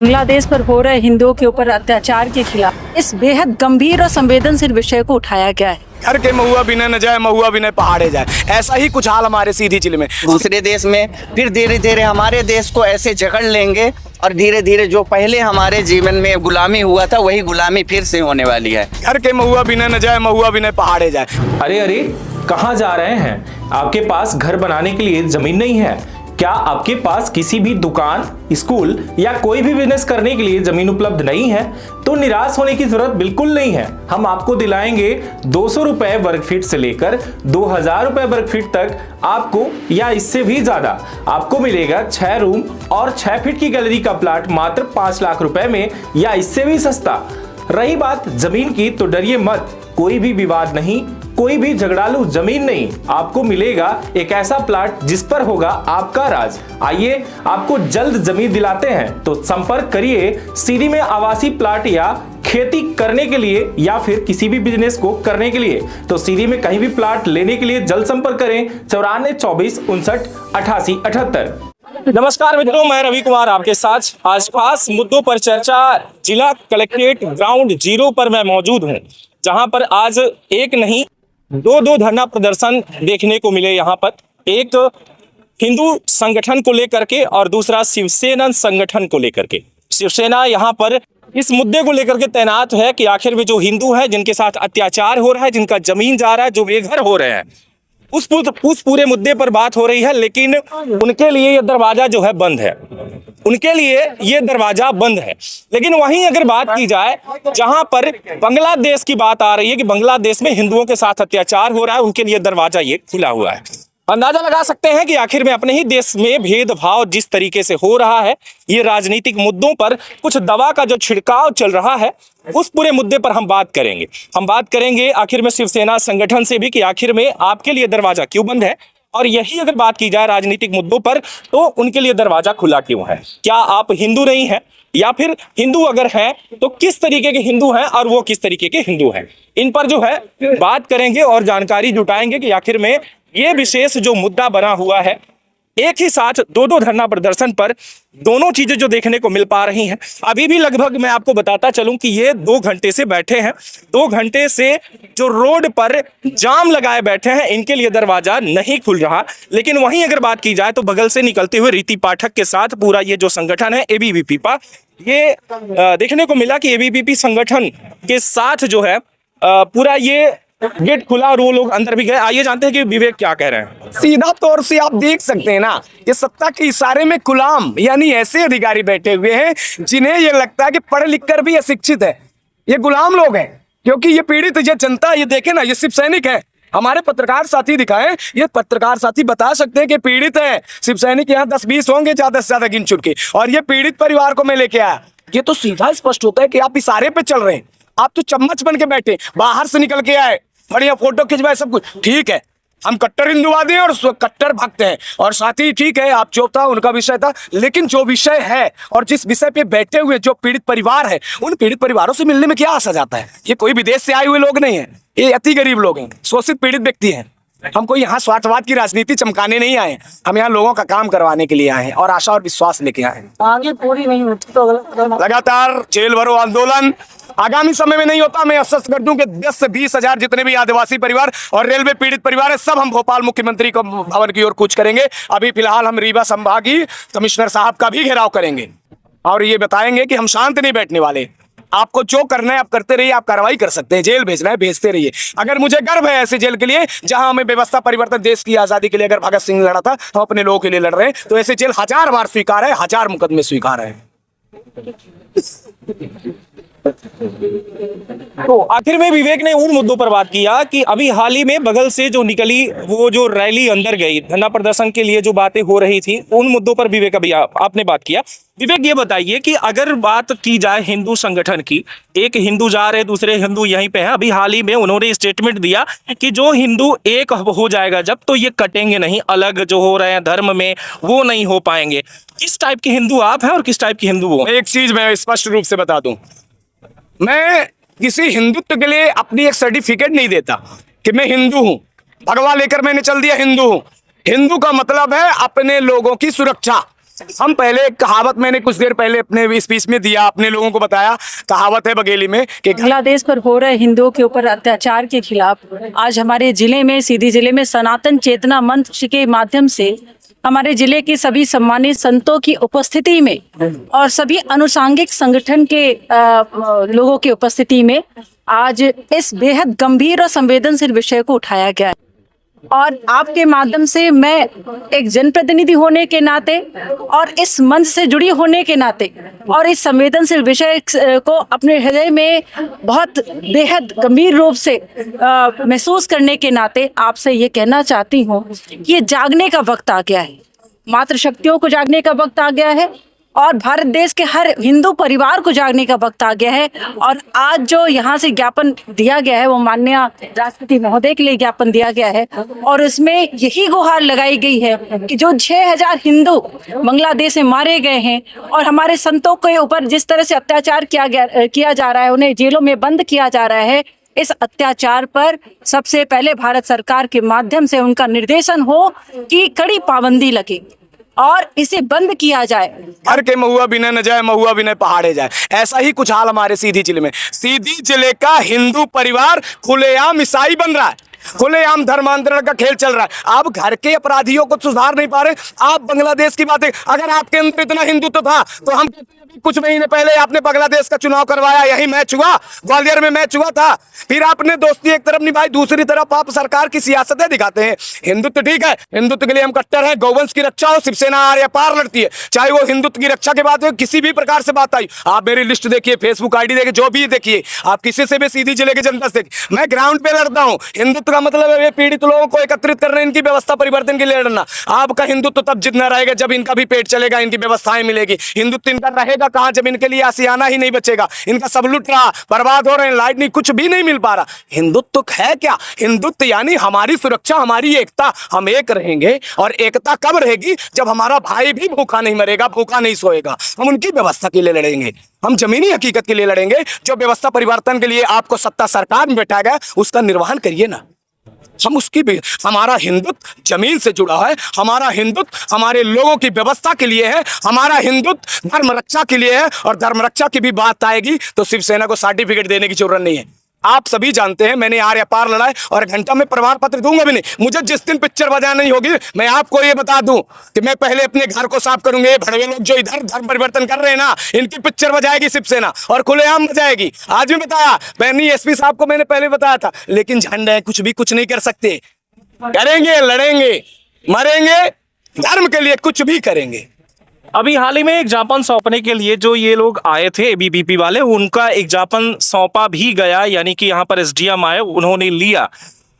बांग्लादेश पर हो रहे हिंदुओं के ऊपर अत्याचार के खिलाफ इस बेहद गंभीर और संवेदनशील विषय को उठाया गया है। घर के महुआ बिना न जाए, महुआ बिना पहाड़े जाए, ऐसा ही कुछ हाल हमारे सीधी जिले में। दूसरे देश में फिर धीरे धीरे हमारे देश को ऐसे जकड़ लेंगे और धीरे धीरे जो पहले हमारे जीवन में गुलामी हुआ था वही गुलामी फिर से होने वाली है। घर के महुआ बिना न जाए, महुआ बिना पहाड़े जाए। अरे अरे, कहाँ जा रहे हैं? आपके पास घर बनाने के लिए जमीन नहीं है क्या? आपके पास किसी भी दुकान, स्कूल या कोई भी बिजनेस करने के लिए जमीन उपलब्ध नहीं है? तो निराश होने की जरूरत बिल्कुल नहीं है। हम आपको दिलाएंगे 200 रुपए वर्ग फीट से लेकर 2000 रुपए वर्ग फीट तक आपको, या इससे भी ज्यादा आपको मिलेगा 6 रूम और 6 फीट की गैलरी का प्लाट मात्र 5 लाख रुपए में, या इससे भी सस्ता। रही बात जमीन की, तो डरिए मत, कोई भी विवाद नहीं, कोई भी झगड़ालू जमीन नहीं। आपको मिलेगा एक ऐसा प्लाट जिस पर होगा आपका राज। आइए आपको जल्द जमीन दिलाते हैं, तो संपर्क करिए सीधी में आवासीय प्लाट या खेती करने के लिए या फिर किसी भी बिजनेस को करने के लिए। तो सीधी में कहीं भी प्लाट लेने के लिए जल्द संपर्क करें 94 24 59 88 78। नमस्कार मित्रों, मैं रवि कुमार आपके साथ आज खास मुद्दों पर चर्चा जिला कलेक्ट्रेट ग्राउंड 0 पर मैं मौजूद हूं, जहां पर आज एक नहीं दो धरना प्रदर्शन देखने को मिले। यहाँ पर एक हिंदू संगठन को लेकर के और दूसरा शिवसेना संगठन को लेकर के। शिवसेना यहाँ पर इस मुद्दे को लेकर के तैनात है कि आखिर में जो हिंदू है, जिनके साथ अत्याचार हो रहा है, जिनका जमीन जा रहा है, जो बेघर हो रहे हैं, उस पूरे मुद्दे पर बात हो रही है। लेकिन उनके लिए ये दरवाजा जो है बंद है, उनके लिए ये दरवाजा बंद है। लेकिन वहीं अगर बात की जाए जहां पर बांग्लादेश की बात आ रही है कि बांग्लादेश में हिंदुओं के साथ अत्याचार हो रहा है, उनके लिए दरवाजा ये खुला हुआ है। अंदाजा लगा सकते हैं कि आखिर में अपने ही देश में भेदभाव जिस तरीके से हो रहा है, ये राजनीतिक मुद्दों पर कुछ दवा का जो छिड़काव चल रहा है, उस पूरे मुद्दे पर हम बात करेंगे। हम बात करेंगे आखिर में शिवसेना संगठन से भी कि आखिर में आपके लिए दरवाजा क्यों बंद है, और यही अगर बात की जाए राजनीतिक मुद्दों पर तो उनके लिए दरवाजा खुला क्यों है। क्या आप हिंदू नहीं हैं, या फिर हिंदू अगर हैं तो किस तरीके के हिंदू हैं और वो किस तरीके के हिंदू हैं, इन पर जो है बात करेंगे और जानकारी जुटाएंगे कि आखिर में ये विशेष जो मुद्दा बना हुआ है, एक ही साथ दो धरना प्रदर्शन पर दोनों चीजें जो देखने को मिल पा रही हैं। अभी भी लगभग मैं आपको बताता चलूं कि ये 2 घंटे से बैठे हैं, 2 घंटे से जो रोड पर जाम लगाए बैठे हैं, इनके लिए दरवाजा नहीं खुल रहा। लेकिन वहीं अगर बात की जाए तो बगल से निकलते हुए रीति पाठक के साथ पूरा ये जो संगठन है एबीवीपी, ये देखने को मिला कि एबीवीपी संगठन के साथ जो है पूरा ये गेट खुला और वो लोग अंदर भी गए। आइए जानते हैं कि विवेक क्या कह रहे हैं। सीधा तौर से आप देख सकते हैं ना, ये सत्ता के इशारे में गुलाम यानी ऐसे अधिकारी बैठे हुए हैं जिन्हें ये लगता है कि पढ़ लिख कर भी अशिक्षित है। ये गुलाम लोग हैं, क्योंकि ये पीड़ित ये जनता, ये देखे ना, ये शिव सैनिक है। हमारे पत्रकार साथी दिखाएं, ये पत्रकार साथी बता सकते हैं कि पीड़ित है। शिव सैनिक यहाँ 10-20 होंगे ज्यादा से ज्यादा गिन चुन के, और ये पीड़ित परिवार को मैं लेके आया। ये तो सीधा स्पष्ट होता है कि आप इशारे पे चल रहे हैं। आप तो चम्मच बन के बैठे, बाहर से निकल के आए, बढ़िया फोटो खिंचवाए, सब कुछ ठीक है। हम कट्टर हिंदुवादी हैं और कट्टर भक्त हैं, और साथ ही ठीक है, आप जो था उनका विषय था। लेकिन जो विषय है और जिस विषय पे बैठे हुए जो पीड़ित परिवार है, उन पीड़ित परिवारों से मिलने में क्या आशा जाता है। ये कोई विदेश से आए हुए लोग नहीं है, ये अति गरीब लोग हैं, शोषित पीड़ित व्यक्ति हैं। हमको यहाँ स्वार्थवाद की राजनीति चमकाने नहीं आए, हम यहाँ लोगों का काम करवाने के लिए आए हैं और आशा और विश्वास लेके आए हैं। आगे पूरी नहीं होती तो लगातार जेल भरो आंदोलन आगामी समय में नहीं होता। मैं आश्वस्त कर दूं कि 10 से 20 हजार जितने भी आदिवासी परिवार और रेलवे पीड़ित परिवार है, सब हम भोपाल मुख्यमंत्री को भवन की ओर कूच करेंगे। अभी फिलहाल हम रीवा संभागीय कमिश्नर साहब का भी घेराव करेंगे और ये बताएंगे कि हम शांत नहीं बैठने वाले। आपको जो करना है आप करते रहिए, आप कार्रवाई कर सकते हैं, जेल भेजना है भेजते रहिए। अगर मुझे गर्व है ऐसे जेल के लिए जहां हमें व्यवस्था परिवर्तन, देश की आजादी के लिए अगर भगत सिंह लड़ा था, हम अपने लोगों के लिए लड़ रहे हैं, तो ऐसे जेल 1000 बार स्वीकार है, 1000 मुकदमे स्वीकार है। तो आखिर में विवेक ने उन मुद्दों पर बात किया कि अभी हाल ही में बगल से जो निकली वो जो रैली अंदर गई धरना प्रदर्शन के लिए, जो बातें हो रही थी, उन मुद्दों पर विवेक अभी आपने बात किया। विवेक ये बताइए कि अगर बात की जाए हिंदू संगठन की, एक हिंदू जा रहे, दूसरे हिंदू यहीं पे हैं। अभी हाल ही में उन्होंने स्टेटमेंट दिया कि जो हिंदू एक हो जाएगा जब, तो ये कटेंगे नहीं, अलग जो हो रहे हैं धर्म में वो नहीं हो पाएंगे। किस टाइप के हिंदू आप हैं और किस टाइप के हिंदू वो? एक चीज मैं स्पष्ट रूप से बता दूं, मैं किसी हिंदुत्व के लिए अपनी एक सर्टिफिकेट नहीं देता कि मैं हिंदू हूं, भगवा लेकर मैंने चल दिया हिंदू हूं। हिंदू का मतलब है अपने लोगों की सुरक्षा, हम पहले एक कहावत मैंने कुछ देर पहले अपने स्पीच में दिया, अपने लोगों को बताया। कहावत है बघेली में कि बांग्लादेश पर हो रहे हिंदुओं के ऊपर अत्याचार के खिलाफ आज हमारे जिले में, सीधी जिले में सनातन चेतना मंच के माध्यम से हमारे जिले के सभी सम्मानित संतों की उपस्थिति में और सभी अनुषांगिक संगठन के लोगों की उपस्थिति में आज इस बेहद गंभीर और संवेदनशील विषय को उठाया गया है। और आपके माध्यम से मैं एक जनप्रतिनिधि होने के नाते और इस मंच से जुड़ी होने के नाते और इस संवेदनशील विषय को अपने हृदय में बहुत बेहद गंभीर रूप से महसूस करने के नाते आपसे ये कहना चाहती हूँ कि ये जागने का वक्त आ गया है। मातृशक्तियों को जागने का वक्त आ गया है और भारत देश के हर हिंदू परिवार को जागने का वक्त आ गया है। और आज जो यहाँ से ज्ञापन दिया गया है वो माननीय राष्ट्रपति महोदय के लिए ज्ञापन दिया गया है और इसमें यही गुहार लगाई गई है कि जो 6000 हिंदू बांग्लादेश में मारे गए हैं और हमारे संतों के ऊपर जिस तरह से अत्याचार किया जा रहा है, उन्हें जेलों में बंद किया जा रहा है, इस अत्याचार पर सबसे पहले भारत सरकार के माध्यम से उनका निर्देशन हो कि कड़ी पाबंदी लगे और इसे बंद किया जाए। हर के महुआ बिना न जाए, महुआ बिना पहाड़े जाए। ऐसा ही कुछ हाल हमारे सीधी जिले में। सीधी जिले का हिंदू परिवार खुलेआम ईसाई बन रहा है, खुलेआम धर्मांतरण का खेल चल रहा है। आप घर के अपराधियों को सुधार नहीं पा रहे, आप बांग्लादेश की बातें। अगर आपके अंदर इतना हिंदुत्व था तो हम कुछ महीने पहले आपने बांग्लादेश का चुनाव करवाया, यही मैच हुआ, ग्वालियर में मैच हुआ था। फिर आपने दोस्ती एक तरफ निभाई, दूसरी तरफ आप सरकार की सियासतें दिखाते हैं। हिंदुत्व ठीक है, हिंदुत्व के लिए हम कट्टर हैं। गौवंश की रक्षा हो, शिवसेना आर पार लड़ती है, चाहे वो हिंदुत्व की रक्षा के बात हो, किसी भी प्रकार से बात आई। आप मेरी लिस्ट देखिए, फेसबुक आईडी देखिए, जो भी देखिए, आप किसी से भी सीधी जिले की जनता से देखिए, मैं ग्राउंड पे लड़ता हूँ। हिंदुत्व का मतलब है पीड़ित लोगों को एकत्रित करने, इनकी व्यवस्था परिवर्तन के लिए लड़ना। आपका हिंदुत्व तब जितना रहेगा जब इनका भी पेट चलेगा, इनकी व्यवस्थाएं मिलेगी। हिंदुत्व इनका रहेगा कहाँ जब इनके लिए आसियाना ही नहीं बचेगा, इनका सब लुट रहा, बर्बाद हो रहे हैं, लाइट नहीं, कुछ भी नहीं मिल पा रहा। हिंदुत्व है क्या? हिंदुत्व यानी हमारी सुरक्षा, हमारी एकता। हम एक रहेंगे और एकता कब रहेगी? जब हमारा भाई भी भूखा नहीं मरेगा, भूखा नहीं सोएगा। हम उनकी व्यवस्था के लिए लड़ेंगे, हम जमीनी हकीकत के लिए लड़ेंगे। जो व्यवस्था परिवर्तन के लिए आपको सत्ता सरकार में बैठा गया, उसका निर्वहन करिए ना। हम उसकी भी, हमारा हिंदुत्व जमीन से जुड़ा है, हमारा हिंदुत्व हमारे लोगों की व्यवस्था के लिए है, हमारा हिंदुत्व धर्म रक्षा के लिए है। और धर्म रक्षा की भी बात आएगी तो शिवसेना को सर्टिफिकेट देने की जरूरत नहीं है। आप सभी जानते हैं मैंने आर पार लड़ा है और घंटा में प्रमाण पत्र दूंगा भी नहीं। मुझे जिस दिन पिक्चर बजा नहीं होगी, मैं आपको ये बता दूं कि मैं पहले अपने घर को साफ करूंगा। ये भड़वे लोग जो इधर धर्म परिवर्तन कर रहे हैं ना, इनकी पिक्चर बजाएगी शिवसेना और खुलेआम बजाएगी। आज भी बताया, मैंने एसपी साहब को मैंने पहले बताया था, लेकिन झंडा है, कुछ भी कुछ नहीं कर सकते। करेंगे, लड़ेंगे, मरेंगे, धर्म के लिए कुछ भी करेंगे। अभी हाल ही में एक ज्ञापन सौंपने के लिए जो ये लोग आए थे एबीवीपी वाले, उनका एक ज्ञापन सौंपा भी गया, यानी कि यहाँ पर एसडीएम आए, उन्होंने लिया।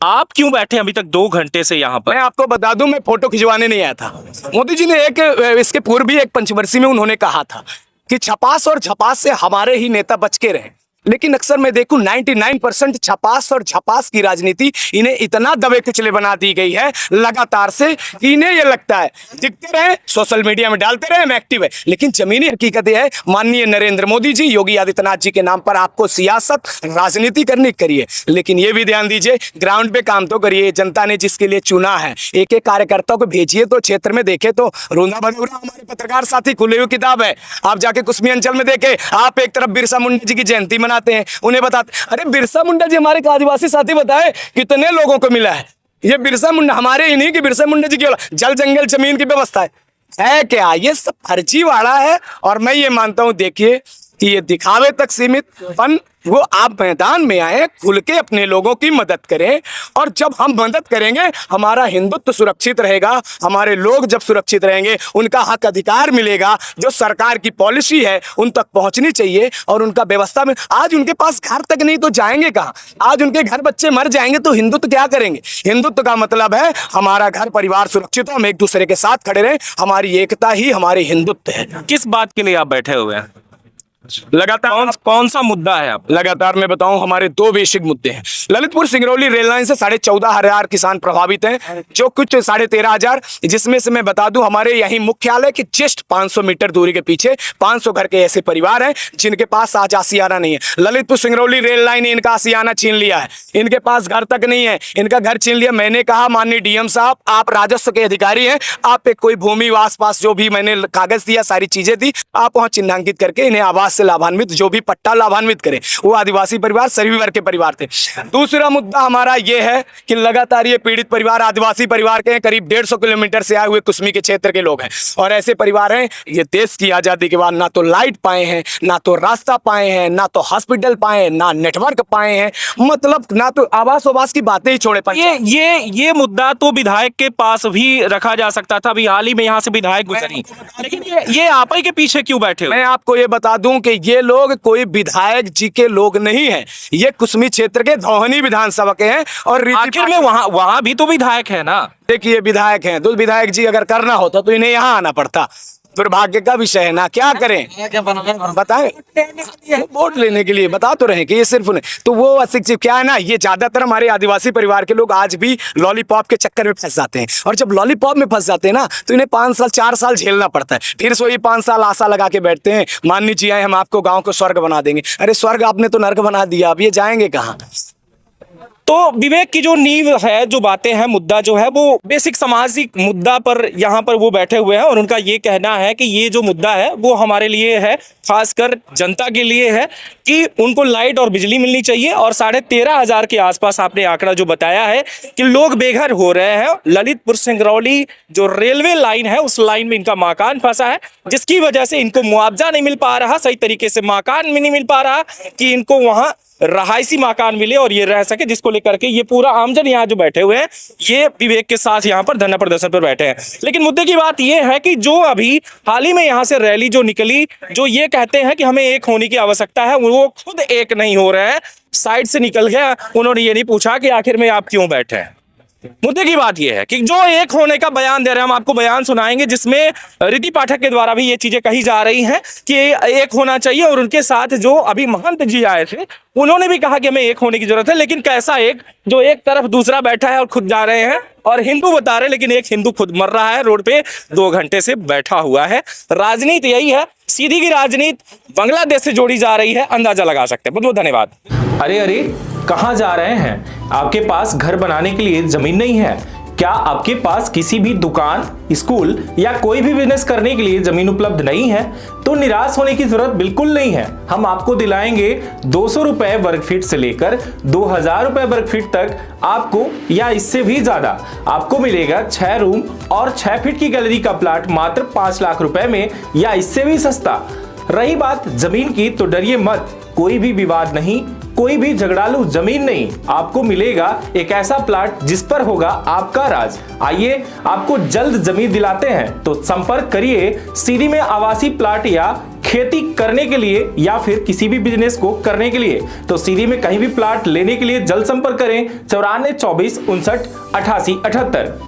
आप क्यों बैठे अभी तक 2 घंटे से यहाँ पर? मैं आपको बता दूं, मैं फोटो खिंचवाने नहीं आया था। मोदी जी ने इसके पूर्व भी एक पंचवर्षीय में उन्होंने कहा था कि छपास और झपास से हमारे ही नेता बच के रहे। लेकिन अक्सर मैं देखूं 99% छपास और झपास की राजनीति इन्हें इतना दबे कुचले बना दी गई है लगातार से, इन्हें यह लगता है दिखते रहे, सोशल मीडिया में डालते रहे, हम एक्टिव है। लेकिन जमीनी हकीकत यह है, माननीय नरेंद्र मोदी जी, योगी आदित्यनाथ जी के नाम पर आपको सियासत, राजनीति करनी करिए, लेकिन ये भी ध्यान दीजिए ग्राउंड पे काम तो करिए। जनता ने जिसके लिए चुना है, एक एक कार्यकर्ता को भेजिए तो क्षेत्र में देखे तो रोना भदौरा। हमारे पत्रकार साथी खुली हुई किताब है, आप जाके कुसमी अंचल में देखे। आप एक तरफ बिरसा मुंडा जी की जयंती मनाते हैं, उन्हें बताते, अरे बिरसा मुंडा जी हमारे आदिवासी साथी बताए कितने लोगों को मिला है। ये बिरसा मुंडा हमारे ही नहीं कि बिरसा मुंडा जी की जल जंगल जमीन की व्यवस्था है क्या? ये सब फर्जीवाड़ा है। और मैं ये मानता हूं, देखिए कि ये दिखावे तक सीमित पन, वो आप मैदान में आए, खुल के अपने लोगों की मदद करें। और जब हम मदद करेंगे, हमारा हिंदुत्व सुरक्षित रहेगा। हमारे लोग जब सुरक्षित रहेंगे, उनका हक अधिकार मिलेगा। जो सरकार की पॉलिसी है उन तक पहुंचनी चाहिए और उनका व्यवस्था में। आज उनके पास घर तक नहीं तो जाएंगे कहाँ? आज उनके घर बच्चे मर जाएंगे तो हिंदुत्व क्या करेंगे? हिंदुत्व का मतलब है हमारा घर परिवार सुरक्षित हो, हम एक दूसरे के साथ खड़े रहें। हमारी एकता ही हमारी हिंदुत्व है। किस बात के लिए आप बैठे हुए हैं? लगातार कौन सा मुद्दा है आप? लगातार मैं बताऊं, हमारे दो बेसिक मुद्दे हैं। ललितपुर सिंगरौली रेल लाइन से 14,500 किसान प्रभावित हैं, जो कुछ 13,500, जिसमें से मैं बता दूं हमारे यहीं मुख्यालय के जस्ट 500 मीटर दूरी के पीछे 500 घर के ऐसे परिवार हैं जिनके पास आज आसियाना नहीं है। ललितपुर सिंगरौली रेल लाइन ने इनका आसियाना छीन लिया है, इनके पास घर तक नहीं है, इनका घर छीन लिया। मैंने कहा माननीय डीएम साहब, आप राजस्व के अधिकारी हैं, आप पे कोई भूमि आस-पास जो भी मैंने कागज दिया, सारी चीजें दी, आप वहां चिन्हांकित करके इन्हें आवास से लाभान्वित, जो भी पट्टा लाभान्वित करे। वो आदिवासी परिवार, सभी वर्ग के परिवार थे। दूसरा मुद्दा हमारा ये है कि लगातार ये पीड़ित परिवार आदिवासी परिवार के हैं, करीब 150 किलोमीटर से आए हुए कुसमी के क्षेत्र के लोग हैं, और ऐसे परिवार हैं ये देश की आजादी के बाद ना तो लाइट पाए हैं, ना तो रास्ता पाए हैं, ना तो हॉस्पिटल पाए हैं, ना नेटवर्क पाए हैं, मतलब ना तो आवास की बातें ही छोड़े। ये मुद्दा तो विधायक के पास भी रखा जा सकता था। अभी हाल ही में यहाँ से विधायक गुजरी, लेकिन ये आप ही के पीछे क्यों बैठे हो? मैं आपको ये बता दूं कि ये लोग कोई विधायक जी के लोग नहीं हैं, ये कुसमी क्षेत्र के धौहनी विधानसभा के हैं। और आखिर में वहां भी तो विधायक है ना। देखिए विधायक हैं तो विधायक जी अगर करना होता तो इन्हें यहाँ आना पड़ता। दुर्भाग्य का विषय है ना, क्या करें बताएं, वोट लेने के लिए बता तो रहे कि ये सिर्फ उन्हें, तो वो अशिक्षित क्या है ना, ये ज्यादातर हमारे आदिवासी परिवार के लोग आज भी लॉलीपॉप के चक्कर में फंस जाते हैं, और जब लॉलीपॉप में फंस जाते हैं ना तो इन्हें 5 साल 4 साल झेलना पड़ता है। फिर से वही 5 साल आशा लगा के बैठते हैं, माननीय जी आए हम आपको गाँव को स्वर्ग बना देंगे। अरे स्वर्ग आपने तो नर्क बना दिया, अब ये जाएंगे कहाँ? तो विवेक की जो नींव है, जो बातें हैं, मुद्दा जो है वो बेसिक सामाजिक मुद्दा पर यहाँ पर वो बैठे हुए हैं, और उनका ये कहना है कि ये जो मुद्दा है वो हमारे लिए है, खासकर जनता के लिए है, कि उनको लाइट और बिजली मिलनी चाहिए। और 13,500 के आसपास आपने आंकड़ा जो बताया है कि लोग बेघर हो रहे हैं। ललितपुर सिंगरौली जो रेलवे लाइन है उस लाइन में इनका मकान फंसा है, जिसकी वजह से इनको मुआवजा नहीं मिल पा रहा, सही तरीके से मकान भी नहीं मिल पा रहा कि इनको वहां रहायशी मकान मिले और ये रह सके, जिसको लेकर के ये पूरा आमजन यहाँ जो बैठे हुए हैं ये विवेक के साथ यहाँ पर धरना प्रदर्शन पर बैठे हैं। लेकिन मुद्दे की बात ये है कि जो अभी हाल ही में यहाँ से रैली जो निकली, जो ये कहते हैं कि हमें एक होने की आवश्यकता है, वो खुद एक नहीं हो रहे हैं, साइड से निकल गया। उन्होंने ये नहीं पूछा कि आखिर में आप क्यों बैठे हैं। मुद्दे की बात यह है कि जो एक होने का बयान दे रहे हैं, हम आपको बयान सुनाएंगे जिसमें रिति पाठक के द्वारा भी ये चीजें कही जा रही हैं कि एक होना चाहिए। और उनके साथ जो अभी महंत जी आए थे उन्होंने भी कहा कि हमें एक होने की जरूरत है, लेकिन कैसा एक, जो एक तरफ दूसरा बैठा है और खुद जा रहे हैं और हिंदू बता रहे हैं, लेकिन एक हिंदू खुद मर रहा है रोड पे, 2 घंटे से बैठा हुआ है। राजनीति यही है, सीधी की राजनीति बांग्लादेश से जोड़ी जा रही है, अंदाजा लगा सकते हैं। बहुत बहुत धन्यवाद। अरे कहाँ जा रहे हैं? आपके पास घर बनाने के लिए जमीन नहीं है? क्या आपके पास किसी भी दुकान, स्कूल या कोई भी बिजनेस करने के लिए जमीन उपलब्ध नहीं है? तो निराश होने की जरूरत बिल्कुल नहीं है। हम आपको दिलाएंगे 200 रुपए वर्ग फीट से लेकर 2,000 रुपए वर्ग फीट तक आपको, या इससे भी ज्यादा आपको मिलेगा 6 रूम और 6 फीट की गैलरी का प्लाट मात्र 5 लाख रुपए में, या इससे भी सस्ता। रही बात जमीन की, तो डरिए मत, कोई भी विवाद नहीं, कोई भी झगड़ालू जमीन नहीं, आपको मिलेगा एक ऐसा प्लाट जिस पर होगा आपका राज। आइए आपको जल्द जमीन दिलाते हैं, तो संपर्क करिए सीधी में आवासीय प्लाट या खेती करने के लिए या फिर किसी भी बिजनेस को करने के लिए। तो सीधी में कहीं भी प्लाट लेने के लिए जल्द संपर्क करें 94 24 59 88 78।